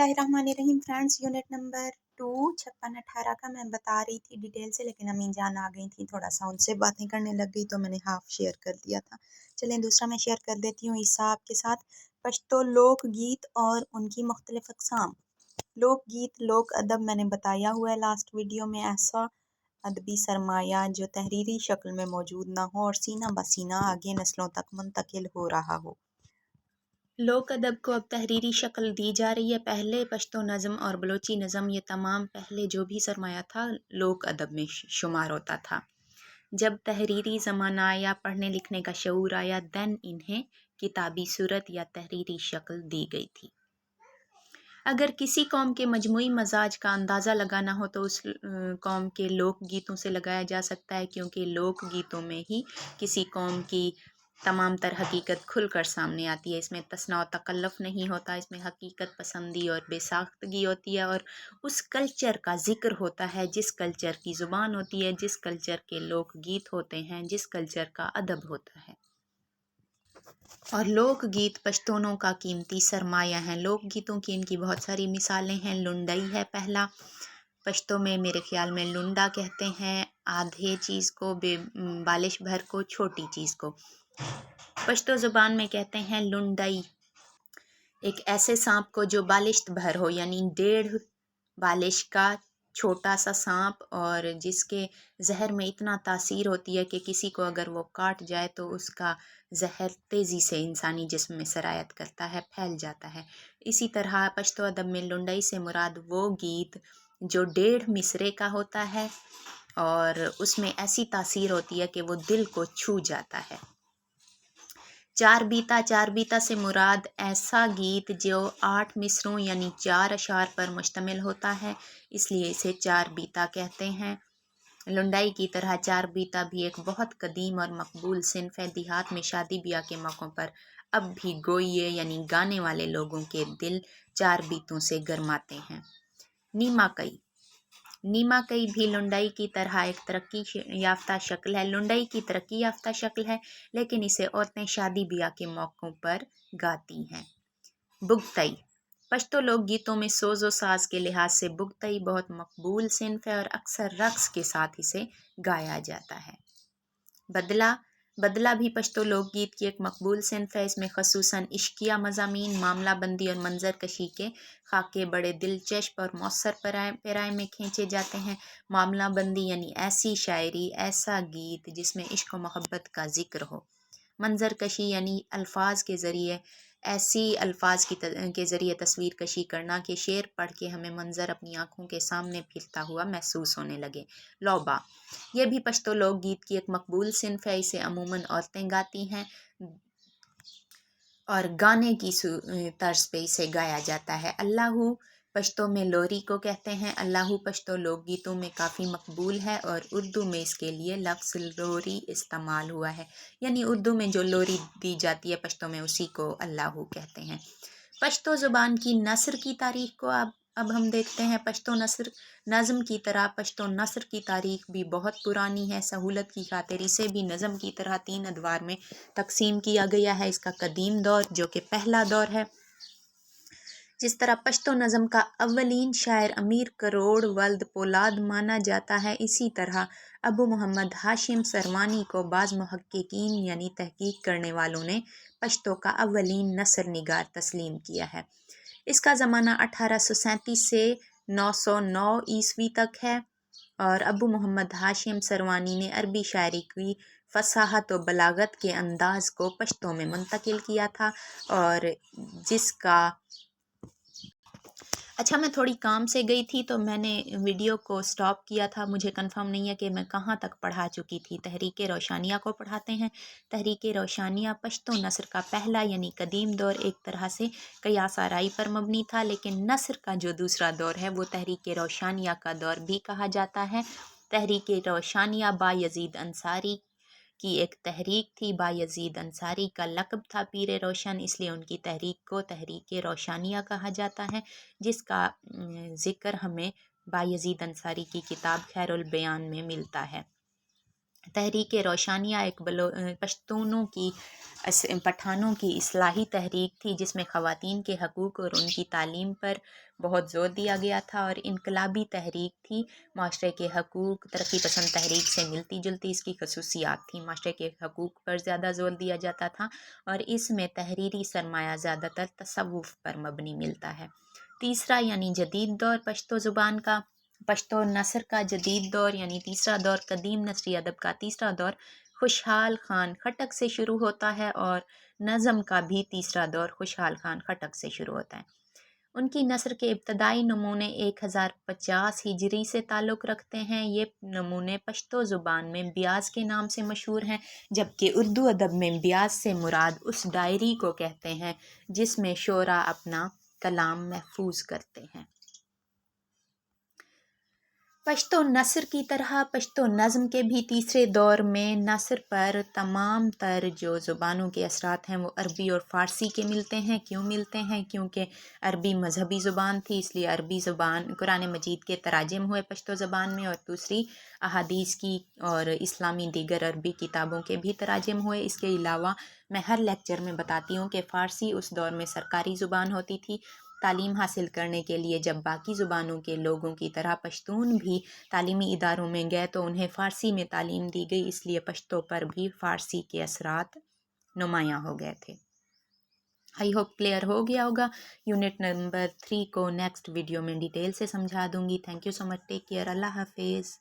बिस्मिल्लाहिर्रहमानिर्रहीम। Friends, unit number 2 56-18 का मैं बता रही थी डिटेल से, लेकिन अमीन जान आ गई थी, थोड़ा सा उनसे बातें करने लग गई तो मैंने हाफ शेयर कर दिया था। चलें दूसरा मैं शेयर कर देती हूँ ईसा आपके साथ। पश्तो लोक गीत और उनकी मुख्तलिफ अक़साम। लोक गीत लोक अदब मैंने बताया हुआ है लास्ट वीडियो में, ऐसा अदबी सरमाया जो तहरीरी शक्ल में मौजूद ना हो और सीना बसीना आगे नस्लों तक मुंतकिल हो रहा हो। लोक अदब को अब तहरीरी शक्ल दी जा रही है। पहले पश्तो नज़म और बलोची नज़म, ये तमाम पहले जो भी सरमाया था लोक अदब में शुमार होता था। जब तहरीरी ज़माना आया, पढ़ने लिखने का शऊर आया, देन इन्हें किताबी सूरत या तहरीरी शक्ल दी गई थी। अगर किसी कौम के मजमूई मजाज का अंदाज़ा लगाना हो तो उस कौम के लोक गीतों से लगाया जा सकता है, क्योंकि लोक गीतों में ही किसी कौम की तमाम तर हकीकत खुलकर सामने आती है। इसमें तसना व तकल्लुफ़ नहीं होता, इसमें हकीकत पसंदी और बेसाख्तगी होती है और उस कल्चर का ज़िक्र होता है जिस कल्चर की ज़ुबान होती है, जिस कल्चर के लोक गीत होते हैं, जिस कल्चर का अदब होता है। और लोक गीत पश्तूनों का कीमती सरमाया हैं। लोक गीतों की इनकी बहुत सारी मिसालें हैं। लुंडई है पहला, पश्तो में मेरे ख्याल में लुंडा कहते हैं आधे चीज़ को, बालिश भर को, छोटी चीज़ को। पश्तो ज़ुबान में कहते हैं लुंडई एक ऐसे सांप को जो बालिश्त भर हो, यानी 1.5 बालिश का छोटा सा सांप, और जिसके जहर में इतना तासीर होती है कि किसी को अगर वो काट जाए तो उसका जहर तेज़ी से इंसानी जिस्म में सरायत करता है, फैल जाता है। इसी तरह पश्तो अदब में लुंडई से मुराद वो गीत जो 1.5 मिसरे का होता है और उसमें ऐसी तासीर होती है कि वो दिल को छू जाता है। चार बीता से मुराद ऐसा गीत जो 8 मिसरों यानी 4 अशार पर मुश्तमिल होता है, इसलिए इसे चार बीता कहते हैं। लुंडाई की तरह चार बीता भी एक बहुत कदीम और मकबूल सिन्फ है। देहात में शादी ब्याह के मौक़ों पर अब भी गोइये यानी गाने वाले लोगों के दिल चार बीतों से गरमाते हैं। नीमा कई, नीमा कई भी लुंडई की तरह एक तरक्की याफ्ता शक्ल है। लुंडई की तरक्की याफ्ता शक्ल है, लेकिन इसे औरतें शादी ब्याह के मौक़ों पर गाती हैं। बुगतई, पश्तो लोक गीतों में सोज़ व साज के लिहाज से बुगतई बहुत मकबूल सिन्फ है और अक्सर रक्स के साथ इसे गाया जाता है। बदला, बदला भी पश्तो लोकगीत की एक मकबूल सिन्फ है। इसमें खसूसन इश्किया मज़ामीन, मामला बंदी और मंजर कशी के खाके बड़े दिलचस्प और मौसर पैराए में खींचे जाते हैं। मामला बंदी यानी ऐसी शायरी, ऐसा गीत जिसमें इश्क व मोहब्बत का ज़िक्र हो। मंजर कशी यानी अल्फाज के ज़रिए, ऐसी अल्फाज के ज़रिए तस्वीर कशी करना कि शेर पढ़ के हमें मंजर अपनी आँखों के सामने फिरता हुआ महसूस होने लगे। लौबा, यह भी पश्तो लोक गीत की एक मकबूल सिन्फ है। इसे अमूमन औरतें गाती हैं और गाने की तर्ज पे इसे गाया जाता है। अल्लाहू पश्तो में लोरी को कहते हैं। अल्लाहू पश्तो लोकगीतों में काफ़ी मकबूल है और उर्दू में इसके लिए लफ्ज़ लोरी इस्तेमाल हुआ है, यानी उर्दू में जो लोरी दी जाती है पश्तो में उसी को अल्लाहू कहते हैं। पश्तो ज़ुबान की नस्र की तारीख़ को अब हम देखते हैं। पश्तो नस्र नज़म की तरह पश्तो नस्र की तारीख़ भी बहुत पुरानी है। सहूलत की खातिर इसे भी नज़म की तरह 3 अदवार में तकसीम किया गया है। इसका कदीम दौर जो कि पहला दौर है। जिस तरह पश्तो नज़म का अव्वलीन शायर अमीर करोड़ वल्द पोलाद माना जाता है, इसी तरह अबू मोहम्मद हाशिम सरवानी को बाज़ मुहक्किकीन यानी तहकीक करने वालों ने पश्तो का अव्वलीन नसर निगार तस्लीम किया है। इसका ज़माना 1837 से 909 ईस्वी तक है और अबू मोहम्मद हाशिम सरवानी ने अरबी शायरी की फसाहत व बलागत के अंदाज़ को पश्तो में मुंतकिल किया था और जिसका अच्छा, मैं थोड़ी काम से गई थी तो मैंने वीडियो को स्टॉप किया था। मुझे कंफर्म नहीं है कि मैं कहाँ तक पढ़ा चुकी थी। तहरीक रोशानिया को पढ़ाते हैं। तहरीक रोशानिया पश्तो नस्र का पहला यानी कदीम दौर एक तरह से क़यास आराई पर मबनी था, लेकिन नस्र का जो दूसरा दौर है वो तहरीक रोशानिया का दौर भी कहा जाता है। तहरीक रोशानिया बायज़ीद अंसारी की एक तहरीक थी। बायज़ीद अंसारी का लक़ब था पीर रोशन, इसलिए उनकी तहरीक को तहरीक रोशानिया कहा जाता है, जिसका ज़िक्र हमें बायज़ीद अंसारी की किताब खैरुल बयान में मिलता है। तहरीक रोशानिया एक पश्तूनों की पठानों की इस्लाही तहरीक थी जिसमें ख़वातीन के हकूक़ और उनकी तालीम पर बहुत ज़ोर दिया गया था, और इनकलाबी तहरीक थी। माशरे के हकूक़ तरक्की पसंद तहरीक से मिलती जुलती इसकी खसूसियात थी। माशरे के हकूक़ पर ज़्यादा ज़ोर दिया जाता था और इसमें तहरीरी सरमाया ज़्यादातर तसव्वुफ़ पर मबनी मिलता है। तीसरा यानी जदीद दौर पश्तो ज़ुबान का, पश्तो नस्र का जदीद दौर यानी तीसरा दौर कदीम नस्री अदब का तीसरा दौर खुशहाल खान खटक से शुरू होता है, और नज़म का भी तीसरा दौर खुशहाल खान खटक से शुरू होता है। उनकी नस्र के इब्तदाई नमूने 1050 हिजरी से ताल्लुक़ रखते हैं। ये नमूने पश्तो ज़ुबान में ब्याज़ के नाम से मशहूर हैं, जबकि उर्दू अदब में ब्याज़ से मुराद उस डायरी को कहते हैं जिसमें शोरा अपना कलाम महफूज करते हैं। पश्तो नस्र की तरह पश्तो नज़्म के भी तीसरे दौर में नस्र पर तमाम तर जो ज़ुबानों के असरात हैं वो अरबी और फ़ारसी के मिलते हैं। क्यों मिलते हैं? क्योंकि अरबी मजहबी ज़ुबान थी, इसलिए अरबी ज़ुबान कुरान मजीद के तराजम हुए पश्तो ज़बान में, और दूसरी अहादीस की और इस्लामी दीगर अरबी किताबों के भी तराजम हुए। इसके अलावा मैं हर लेक्चर में बताती हूँ कि फ़ारसी उस दौर में सरकारी ज़ुबान होती थी। तालीम हासिल करने के लिए जब बाकी ज़ुबानों के लोगों की तरह पश्तून भी तालीमी इदारों में गए तो उन्हें फ़ारसी में तालीम दी गई, इसलिए पश्तो पर भी फ़ारसी के असरात नुमायाँ हो गए थे। आई होप क्लियर हो गया होगा। यूनिट नंबर 3 को नेक्स्ट वीडियो में डिटेल से समझा दूँगी। Thank you so much. Take care. अल्लाह हाफिज़।